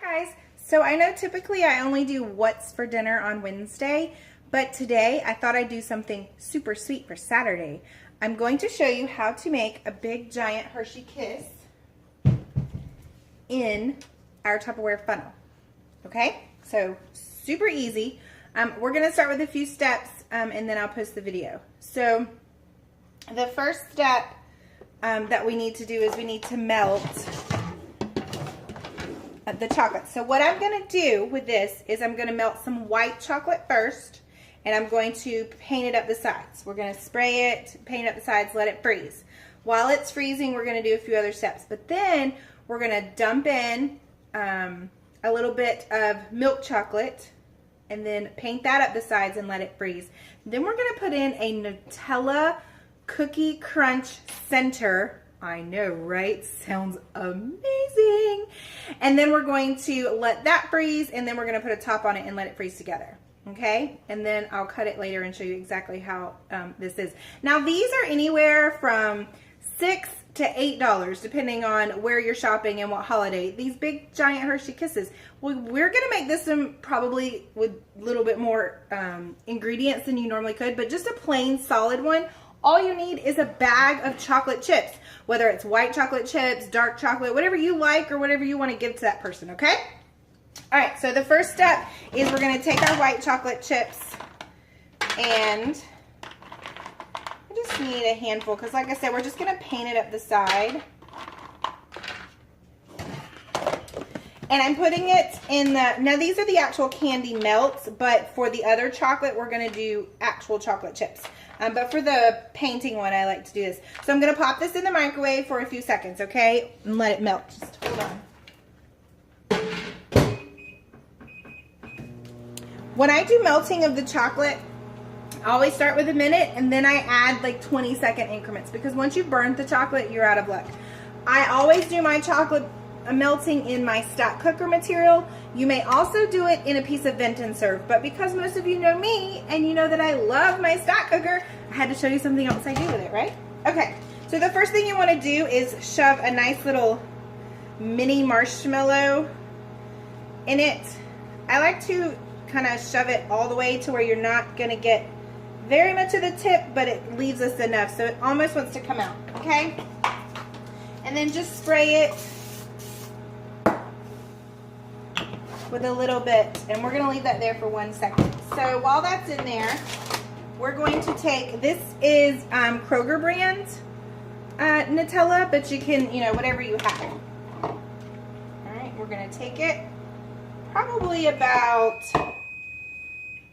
Hi guys, so I know typically I only do what's for dinner on Wednesday, but today I thought I'd do something super sweet for Saturday. I'm going to show you how to make a big giant Hershey Kiss in our Tupperware funnel. Okay, so super easy. We're going to start with a few steps and then I'll post the video. So the first step that we need to do is we need to melt the chocolate. So what I'm going to do with this is I'm going to melt some white chocolate first, and I'm going to paint it up the sides. We're going to spray it, paint it up the sides, let it freeze. While it's freezing, we're going to do a few other steps, but then we're going to dump in a little bit of milk chocolate and then paint that up the sides and let it freeze. Then we're going to put in a Nutella cookie crunch center. I know, right? Sounds amazing. And then we're going to let that freeze, and then we're going to put a top on it and let it freeze together. Okay? And then I'll cut it later and show you exactly how this is. Now, these are anywhere from $6 to $8, depending on where you're shopping and what holiday. These big giant Hershey Kisses. Well, we're going to make this one probably with a little bit more ingredients than you normally could, but just a plain solid one. All you need is a bag of chocolate chips, whether it's white chocolate chips, dark chocolate, whatever you like or whatever you want to give to that person, okay? All right, so the first step is we're going to take our white chocolate chips, and I just need a handful because, like I said, we're just going to paint it up the side. And I'm putting it in the, now these are the actual candy melts, but for the other chocolate, we're going to do actual chocolate chips. But for the painting one, I like to do this. So I'm going to pop this in the microwave for a few seconds, okay? And let it melt. Just hold on. When I do melting of the chocolate, I always start with a minute, and then I add like 20-second increments, because once you've burned the chocolate, you're out of luck. I always do my chocolate melting in my stock cooker material. You may also do it in a piece of vent and serve, but because most of you know me and you know that I love my stock cooker, I had to show you something else I do with it, right? Okay, so the first thing you want to do is shove a nice little mini marshmallow in it. I like to kind of shove it all the way to where you're not going to get very much of the tip, but it leaves us enough, so it almost wants to come out, okay? And then just spray it with a little bit, and we're going to leave that there for 1 second. So while that's in there, we're going to take, this is Kroger brand Nutella, but you can, you know, whatever you have. All right, we're going to take it, probably about,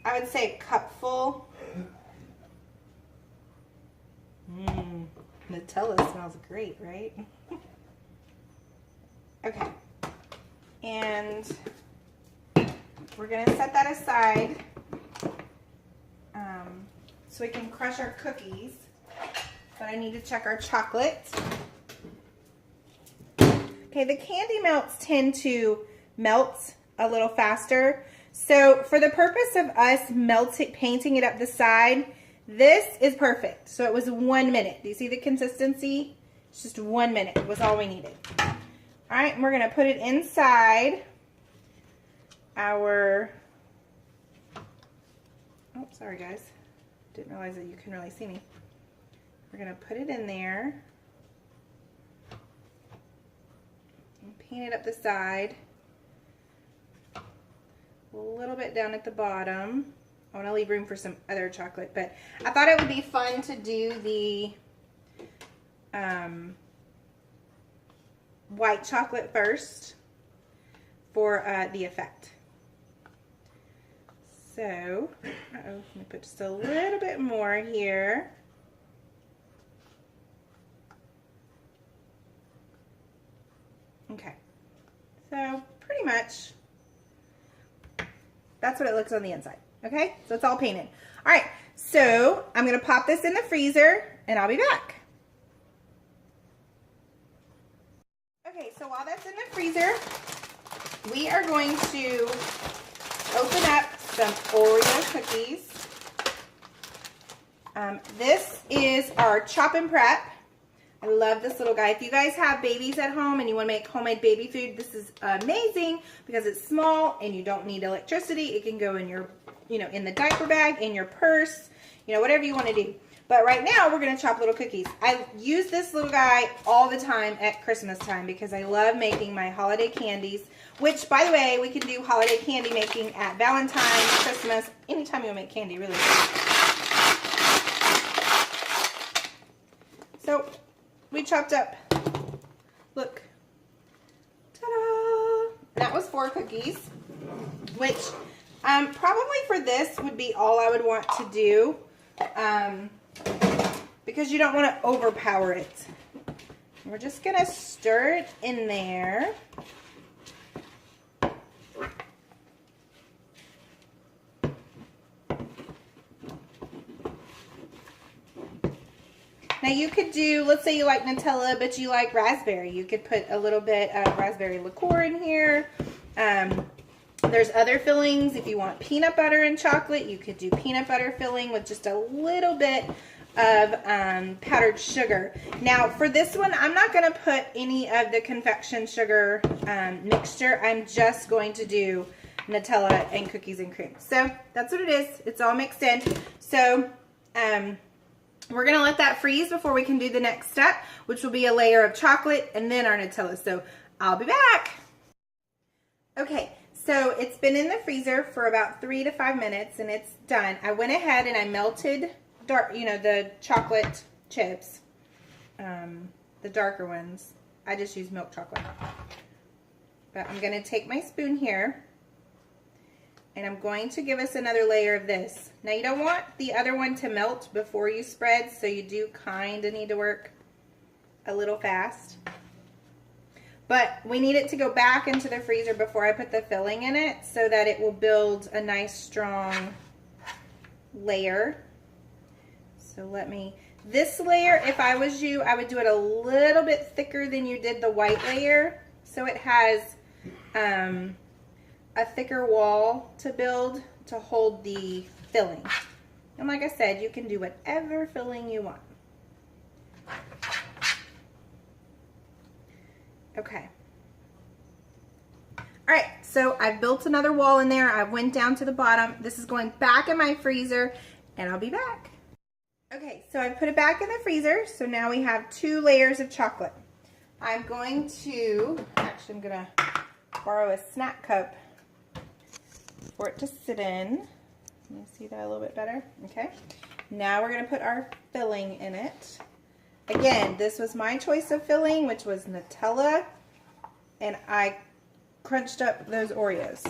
I would say, a cupful. Nutella smells great, right? Okay, and we're going to set that aside so we can crush our cookies, but I need to check our chocolate. Okay, the candy melts tend to melt a little faster, so for the purpose of us painting it up the side, this is perfect. So it was 1 minute. Do you see the consistency? It's just 1 minute was all we needed. All right, and we're going to put it inside our, oh, sorry guys, didn't realize that you can really see me. We're going to put it in there and paint it up the side, a little bit down at the bottom. I want to leave room for some other chocolate, but I thought it would be fun to do the white chocolate first for the effect. So, let me put just a little bit more here. Okay, so pretty much that's what it looks on the inside. Okay, so it's all painted. All right, so I'm going to pop this in the freezer and I'll be back. Okay, so while that's in the freezer, we are going to open up some Oreo cookies. This is our chop and prep. I love this little guy. If you guys have babies at home and you want to make homemade baby food, this is amazing because it's small and you don't need electricity. It can go in your, in the diaper bag, in your purse, whatever you want to do. But right now, we're going to chop little cookies. I use this little guy all the time at Christmas time because I love making my holiday candies, which, by the way, we can do holiday candy making at Valentine's, Christmas, anytime you want to make candy, really. So, we chopped up, look, ta-da! That was 4 cookies, which probably for this would be all I would want to do. Because you don't want to overpower it. We're just going to stir it in there. Now you could do, let's say you like Nutella, but you like raspberry. You could put a little bit of raspberry liqueur in here. There's other fillings. If you want peanut butter and chocolate, you could do peanut butter filling with just a little bit of powdered sugar. Now for this one, I'm not going to put any of the confection sugar mixture. I'm just going to do Nutella and cookies and cream. So that's what it is. It's all mixed in. So we're going to let that freeze before we can do the next step, which will be a layer of chocolate and then our Nutella. So I'll be back. Okay. So it's been in the freezer for about 3 to 5 minutes and it's done. I went ahead and I melted the chocolate chips, the darker ones. I just use milk chocolate. But I'm going to take my spoon here and I'm going to give us another layer of this. Now you don't want the other one to melt before you spread, so you do kind of need to work a little fast. But we need it to go back into the freezer before I put the filling in it so that it will build a nice strong layer. So this layer, if I was you, I would do it a little bit thicker than you did the white layer. So it has a thicker wall to build to hold the filling. And like I said, you can do whatever filling you want. Okay. All right, so I've built another wall in there. I went down to the bottom. This is going back in my freezer, and I'll be back. Okay, so I put it back in the freezer. So now we have 2 layers of chocolate. I'm going to borrow a snack cup for it to sit in. Let me see that a little bit better. Okay, now we're gonna put our filling in it. Again, this was my choice of filling, which was Nutella, and I crunched up those Oreos.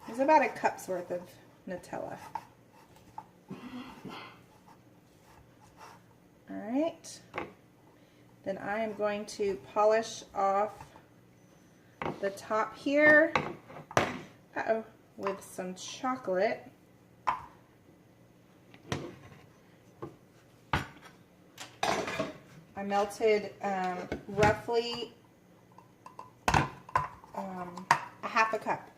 There's about a cup's worth of Nutella. All right. Then I am going to polish off the top here, with some chocolate. I melted roughly a half a cup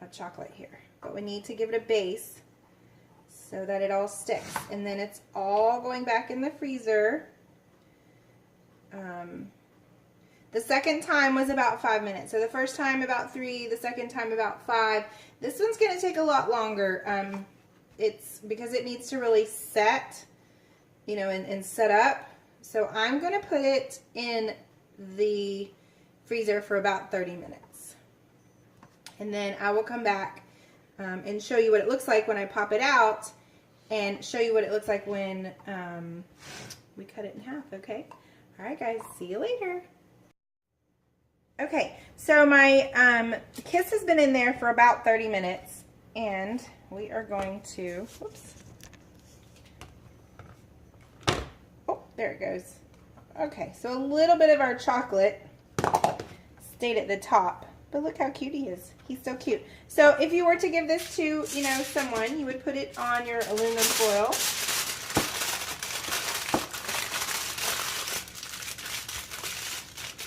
of chocolate here, but we need to give it a base so that it all sticks, and then it's all going back in the freezer. The second time was about 5 minutes. So the first time about 3, the second time about 5. This one's going to take a lot longer. It's because it needs to really set, and set up. So I'm going to put it in the freezer for about 30 minutes. And then I will come back and show you what it looks like when I pop it out, and show you what it looks like when we cut it in half, okay? All right, guys, see you later. Okay, so my Kiss has been in there for about 30 minutes, and we are going to, whoops. Oh, there it goes. Okay, so a little bit of our chocolate stayed at the top, but look how cute he is. He's so cute. So if you were to give this to, someone, you would put it on your aluminum foil.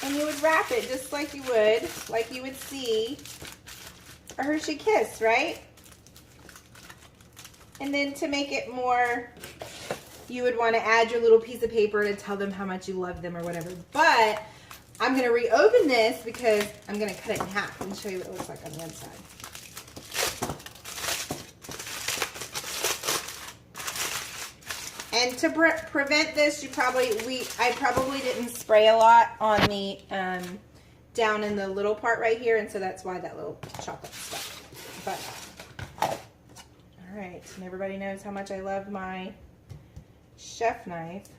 And you would wrap it just like you would see a Hershey Kiss, right? And then to make it more you would want to add your little piece of paper to tell them how much you love them or whatever. But I'm going to reopen this because I'm going to cut it in half and show you what it looks like on the inside. And to prevent this, I probably didn't spray a lot on the down in the little part right here, and so that's why that little chocolate stuck. But all right, and everybody knows how much I love my chef knife.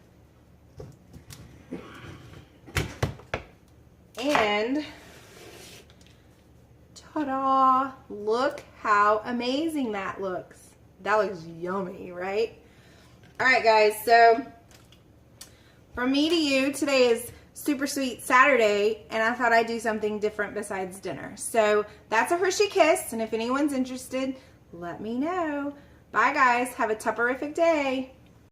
And ta-da! Look how amazing that looks. That looks yummy, right? All right, guys, so from me to you, today is Super Sweet Saturday, and I thought I'd do something different besides dinner. So that's a Hershey Kiss, and if anyone's interested, let me know. Bye, guys. Have a Tupperific day.